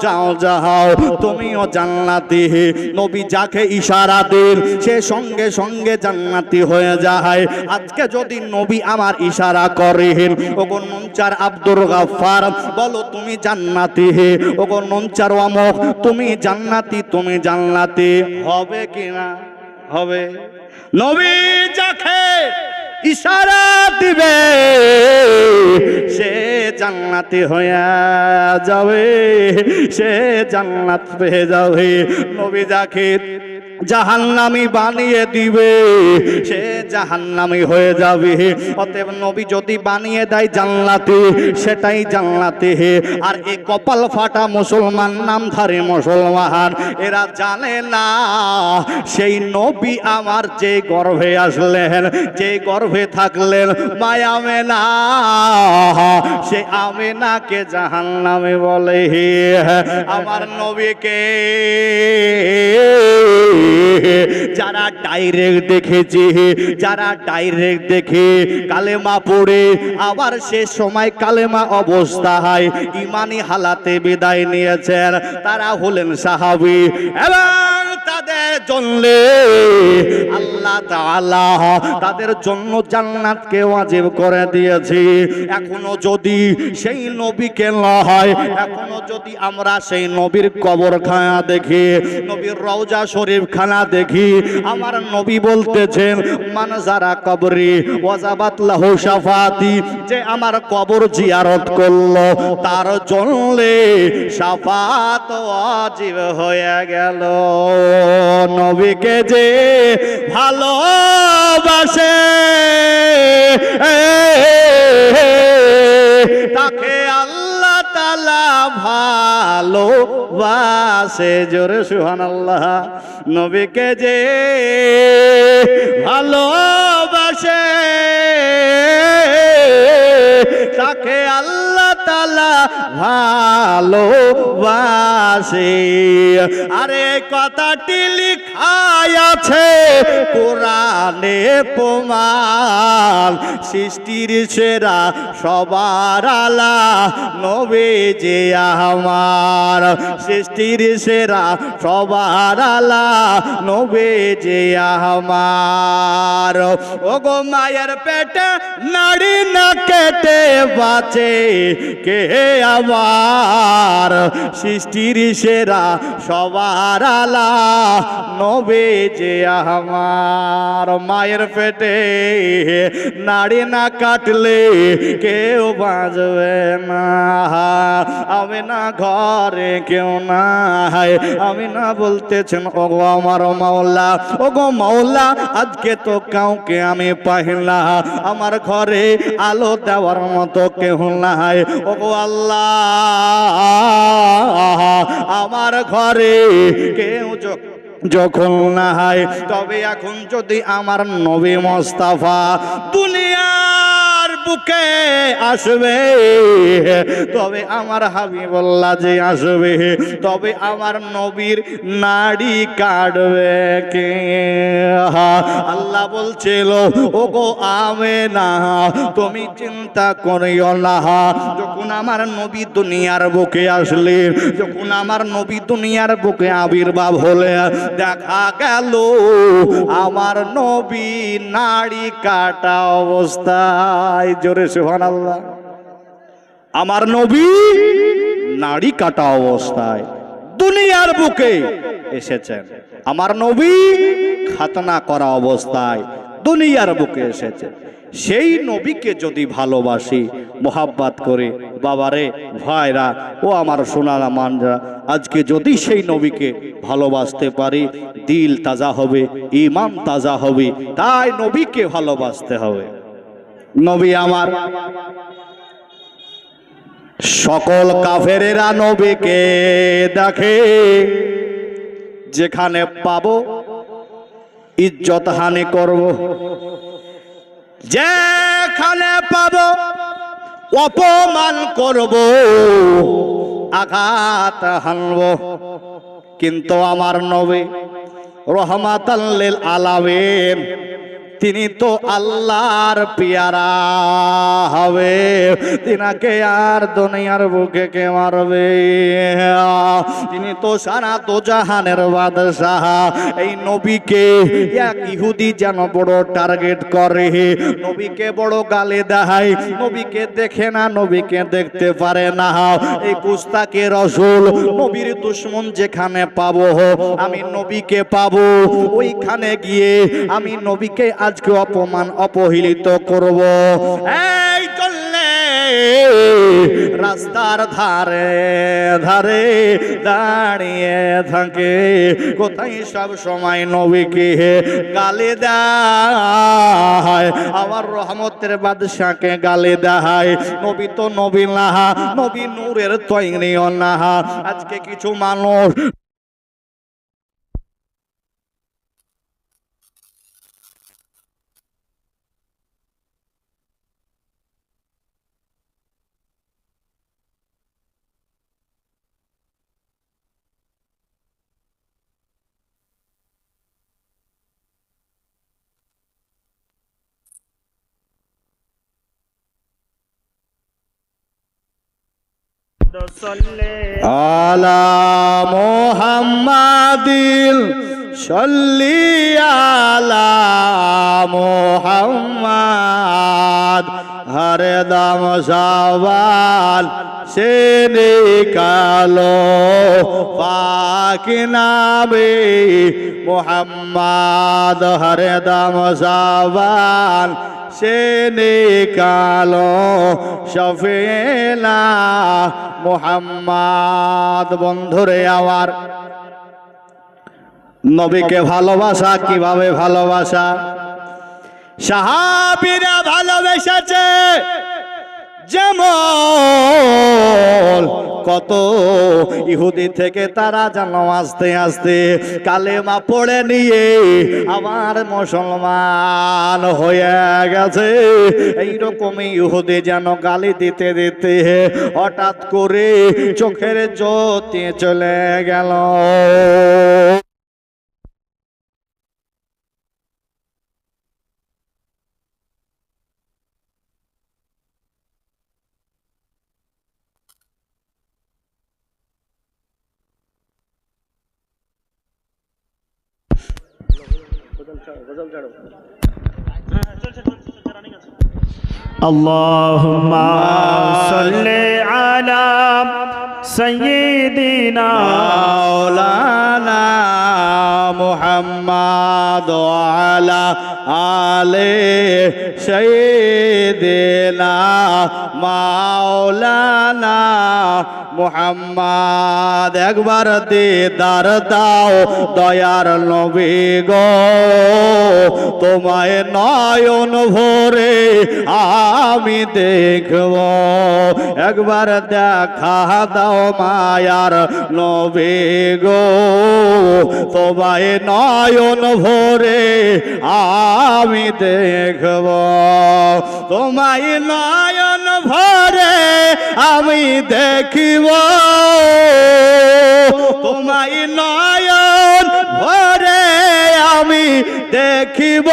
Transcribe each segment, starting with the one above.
যাও যাও, তুমিও জান্নাতি। নবী যাকে ইশারা দেন সে সঙ্গে সঙ্গে জান্নাতি হয়ে যায়। আজকে যদি নবী আমার ইশারা করেন, ওগো নুনচার আব্দুল গাফফার বলো তুমি জান্নাতি, ওগো নুনচার অমুক তুমি জান্নাতি, তুমি জান্নাতি হবে কিনা? হবে। নবী যাকে ইশারা দিবে সে জান্নাতি হয়ে যাবে, সে জান্নাত পেয়ে যাবে। নবী যাকে জাহান্নামী বানিয়ে দিবে সে জাহান্নামী হয়ে যাবে। অতএব নবী যদি বানিয়ে দেয় জান্নাতি, সেটাই জান্নাতি। আর এই কপাল ফাটা মুসলমান, নামধারী মুসলমান, এরা জানে না সেই নবী আমার যে গর্ভে আসলেন, যে গর্ভে থাকলেন মায়া আমেনা, সে আমেনাকে জাহান্নামী বলে। আমার নবীকে যারা ডাইরেক্ট দেখেছে, যারা ডাইরেক্ট দেখে কালেমা পড়ে আবার শেষ সময় কালেমা অবস্থায় ইমানি হালাতে বিদায় নিয়েছেন, তারা হলেন সাহাবী। এবং তাদের জন্য আল্লাহ তাআলা তাদের জন্য জান্নাতকে ওয়াজিব করে দিয়েছে। এখনো যদি সেই নবীকে না হয়, এখনো যদি আমরা সেই নবীর কবরখানা দেখি, নবীর রওজা শরীফ খানা দেখি, আমার নবী বলতেছেন মান যারা কবরি ওয়াজাবাত লাহু শাফাতি, যে আমার কবর জিয়ারত করলো তার জন্য শাফাত ওয়াজিব হয়ে গেল। নবীকে যে ভালোবাসে তাকে আল্লাহ তাআলা ভালোবাসে। জোরে সুবহানাল্লাহ। নবীকে যে ভালোবাসে তাকে আল্লাহ তাআলা ভালোবাসে। আরে কথাটি লিখাই আছে কোরআনে প্রমাণ, সৃষ্টির সেরা সবার আলা নবী যে আমার, সৃষ্টির সেরা সবার আলা নবী যে আমার। ওগো মায়ের পেটে নাড়ি না কেটে বাঁচে কে আবার, সৃষ্টির সেরা সবার আলা নবী যে আমার। মায়ের পেটে নাড়ি না কাটলে কেউ বাঁচবে না। আমি না ঘরে কেউ নাই, আমি না বলতেছেন ওগো আমার মাওলা, ওগো মাওলা আজকে তো কাউকে আমি পাইলা, আমার ঘরে আলো দেওয়ার মতো কেউ নাই। ওগো আল্লাহ আমার ঘরে কেউ যখন না হয়, তবে এখন যদি আমার নবী মুস্তাফা দুনিয়ার বুকে আসবে, তবে আমার হাবিবুল্লাহ যে আসবে, তবে আমার নবীর নাড়ি কাটবে কে? আল্লাহ বলছিল ওগো আমেনা তুমি চিন্তা করিও না, যখন আমার নবী দুনিয়ার বুকে আসলেন, যখন আমার নবী দুনিয়ার বুকে আবির্ভাব হলেন, দেখা গেল আমার নবী নাড়ি কাটা অবস্থায়। জোরে সুবহানাল্লাহ। আমার নবী নাড়ি কাটা অবস্থায় দুনিয়ার বুকে এসেছেন। আমার নবী খাতনা করা অবস্থায় দুনিয়ার বুকে এসেছেন। সেই নবীকে যদি ভালোবাসি, মোহাব্বত করে, বাবারে ভাইরা ও আমার সোনারা মানরা, আজকে যদি সেই নবীকে ভালোবাসতে পারি, দিল তাজা হবে, ঈমান তাজা হবে। তাই নবীকে ভালোবাসতে হবে। নবী আমার, সকল কাফেরেরা নবীকে দেখে, যেখানে পাবো ইজ্জত হানি করব, যেখানে পাবো অপমান করব, আঘাত হানব। কিন্তু আমার নবী রহমাতাল লিল আলামিন, তিনি তো আল্লাহর পেয়ারা হবে, তিনাকে আর দুনিয়ার বুকে কে মারবে? তিনি তো সারা তো জাহানের বাদশাহ। এই নবীকে এক ইহুদি যেন বড় টার্গেট করে, নবীকে বড় গালি দেয়, নবীকে দেখে না, নবীকে দেখতে পারে না। এই গুস্তাকে রসুল নবীর দুশমন যেখানে পাবো আমি নবীকে পাবো, ওইখানে গিয়ে আমি নবীকে আজকে অপমান অপহেলিত করব। এই চললে রাস্তার ধারে ধারে দাঁড়িয়ে থাকে, কোথায় সব সময় নবীকে গালি দেয়, আবার রহমতের বাদশাকে গালি দেয়। নবী তো নবী না, নবী নূরের তৈরিও না। আজকে কিছু মানুষ আলা মুহাম্মাদিন সাল্লি আলা মুহাম্মাদ, হরে দাম সওয়াল সে নিকালো পাক নামে মুহাম্মাদ, হরে দাম সওয়াল সে নিকালো শফিনা মুহাম্মাদ। বন্ধুরে আমার নবীকে ভালোবাসা কিভাবে ভালোবাসা? সাহাবীরা ভালোবেসেছে যেমন, কত ইহুদি থেকে তারা যেন আস্তে আস্তে কালেমা পড়ে নিয়ে আমার মুসলমান হয়ে গেছে। এইরকমই ইহুদি যেন গালি দিতে দিতে হঠাৎ করে চোখের জ্যোতি চলে গেল। আল্লাহুম্মা সাল্লি আলা সাইয়্যিদিনা মাওলানা মুহাম্মদ ওয়া আলা আলে সাইয়্যিদিনা মাওলানা মুহাম্মদ। একবার দিদার দাও দয়ার নবী গো, তোমায় নয়ন ভরে আমি দেখব। একবার দেখা দাও মায়ার নবী গো, তোমায় নয়ন ভরে আমি দেখব। তোমায় নয়ন ভরে আমি দেখিব, তোমায় নয়ন ভরে আমি দেখিব।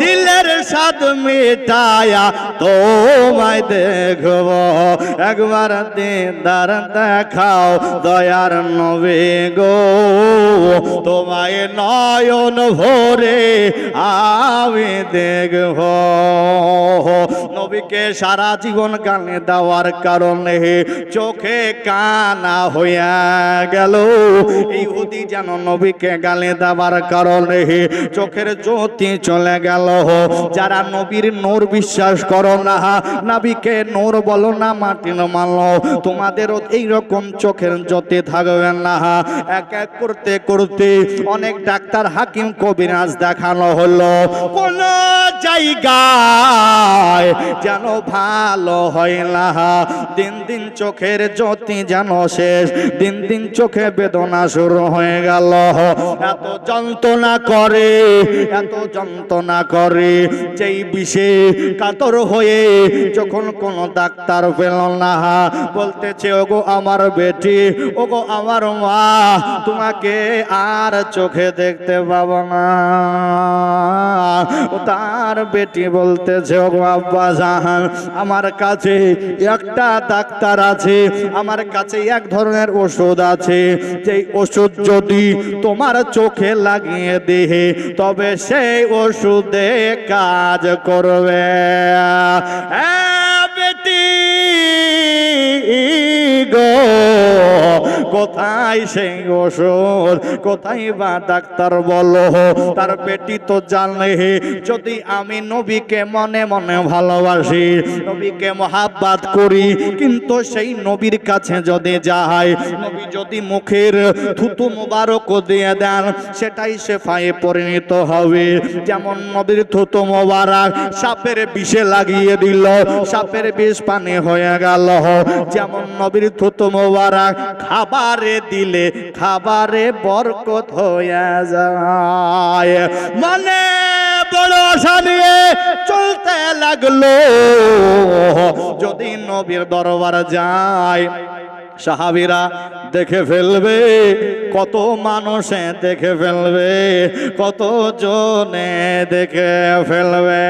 দিলের স্বাদ মিটায়া তোমায় দেখব। একবার দিদার দেখাও দয়ার নবী গো, তোমায় নয়ন ভরে আমি দেখব। নবীকে সারা জীবন গানে দেওয়ার কারণে চোখে কানা হইয়া গেল। ইহুদি যেন নবীকে গালে দেওয়ার কারণে চোখের জ্যোতি চলে গেল। যারা নবীর নূর বিশ্বাস করো না, নবীকে নূর বলো না, মাটির মানো, তোমাদেরও এইরকম চোখের জ্যোতি থাকবে না। এক এক করতে করতে অনেক ডাক্তার হাকিম কবিরাজ দেখানো হলো, কোন জায়গায় যেন ভালো হয় না, দিন দিন চোখের জ্যোতি যেন শেষ, দিন দিন চোখে বেদনা শুরু হয়ে গেল। এত যন্ত্রণা করে, এত যন্ত্রণা করে, যেই বিষে কাতর হয়ে যখন কোন ডাক্তার পেল না, বলতেছে ওগো আমার বেটি, ওগো আমার মা, তোমাকে আর চোখে দেখতে পাবো না। ও তার বেটি বলতেছে ওগো আব্বা জান, আমার কাছে একটা ডাক্তার আছে, আমার কাছে এক ধরনের ওষুধ আছে, যেই ওষুধ যদি তোমার চোখে লাগিয়ে দেহে তবে সেই ওষুধে কাজ করবে। বেটি গো, কোথায় সেই ওষুধ, কোথায় বা ডাক্তার বলো? তার বেটি তো জানে যদি আমি নবীকে মনে মনে ভালোবাসি, নবীকে মহাব্বত করি, কিন্তু সেই নবীর কাছে যদি যাই, নবী যদি মুখের থুতু মোবারক দিয়ে দেন, সেটাই শেফায়ে পরিণত হবে। যেমন নবীর থুতু মোবারক সাপের বিষে লাগিয়ে দিল, সাপের বিষ পানি হয়ে গেল। যেমন নবীর থুতু মোবারক খাবারে দিলে খাবারে বরকত হয়ে যায়। মানে বড় আশা নিয়ে চলতে লাগলো, যদি নবীর দরবার যায় সাহাবীরা দেখে ফেলবে, কত মানুষে দেখে ফেলবে, কত জনে দেখে ফেলবে।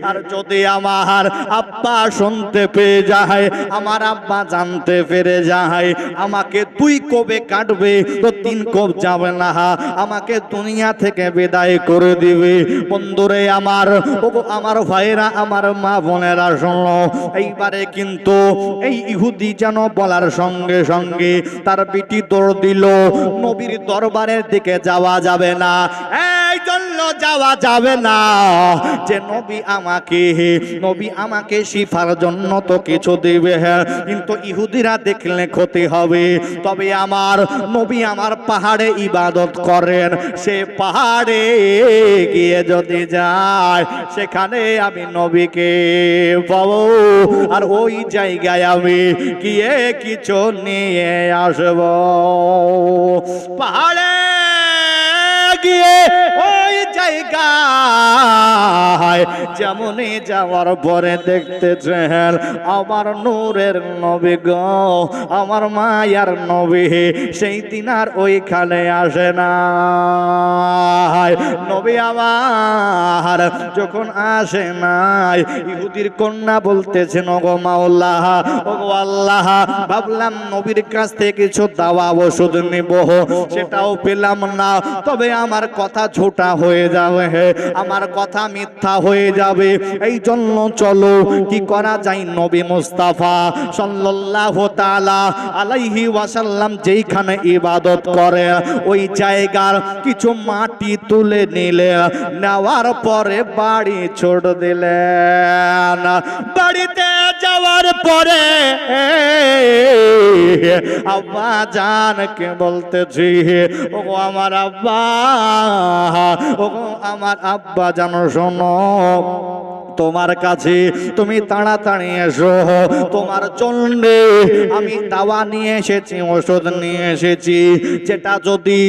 আর যদি আমার আব্বা শুনতে পেয়ে যায়, আমার আব্বা জানতে পেরে যায়, আমাকে 2 কোপে কাটবে তো 3 কোপ যাবে না, আমাকে দুনিয়া থেকে বিদায় করে দিবে। বন্ধুরে আমার, আমার ভাইরা, আমার মা বোনেরা শোনো, এইবারে কিন্তু এই ইহুদি যেন বলার সঙ্গে সঙ্গে তার বিটি দৌড় দিল, নবীর দরবারের দিকে যাওয়া যাবে না, এই জন্য যাওয়া যাবে না যে নবী আমাকে শিফার জন্য তো কিছু দিবে, কিন্তু ইহুদিরা দেখলে ক্ষতি হবে। তবে আমার নবী আমার পাহাড়ে ইবাদত করেন, সে পাহাড়ে গিয়ে যদি যায় সেখানে আমি নবীকে পাবো, আর ওই জায়গায় আমি গিয়ে কিছু নিয়ে আসব। পাহাড়ে গিয়ে ওই জায়গায় যেমনই যাওয়ার পরে দেখতেছেন আমার নূরের নবী গো, আমার মায়ার নবী সেই দিন আর ওইখানে আসে না। নবী আমার যখন আসে নাই, ইহুদির কন্যা বলতেছেন ওগো মাওলা, ওগো আল্লাহ, ভাবলাম নবীর কাছ থেকে কিছু দাওয়া ওষুধ নিব, সেটাও পেলাম না। তবে আমার কথা ঝোটা হয়ে যাবে, আমার কথা মিথ্যা হয়ে যাবে, এই জন্য চলো কি করা যায়, নবী মুস্তাফা সাল্লাল্লাহু তাআলা আলাইহি ওয়াসাল্লাম যেইখানে ইবাদত করে ওই জায়গার কিছু মাটি তুলে নিলে, নেওয়ার পরে বাড়ি ছোট দিলেন। বাড়িতে যাওয়ার পরে আব্বা জানকে বলতেছি, ওগো আমার আব্বা, ওগো আমার আব্বা জানো শোনো, তোমার কাছে তুমি তাড়াতাড়ি এসো, তোমার জন্য আমি দাওয়া নিয়ে এসেছি, ওষুধ নিয়ে এসেছি, যেটা যদি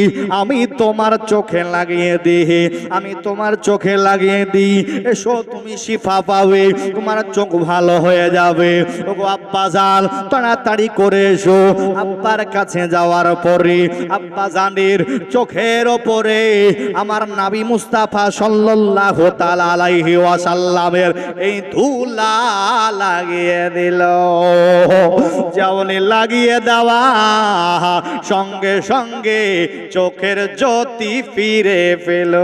আমি তোমার চোখে লাগিয়ে দিই, আমি তোমার চোখে লাগিয়ে দিই, এসো তুমি শিফা পাবে, তোমার চোখ ভালো হয়ে যাবে। ওগো আব্বা জান তাড়াতাড়ি করে এসো। আব্বার কাছে যাওয়ার পরে আব্বা জানের চোখের ওপরে আমার নবী মুস্তাফা সাল্লাল্লাহু তাআলা আলাইহি ওয়াসাল্লামের এই ধুলা লাগিয়ে দিল। যেমনই লাগিয়ে দেওয়া সঙ্গে সঙ্গে চোখের জ্যোতি ফিরে পেল।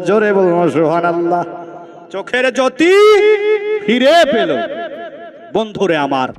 জোরে বলুন সুবহানাল্লাহ। চোখের জ্যোতি ফিরে পেল। বন্ধুরে আমার,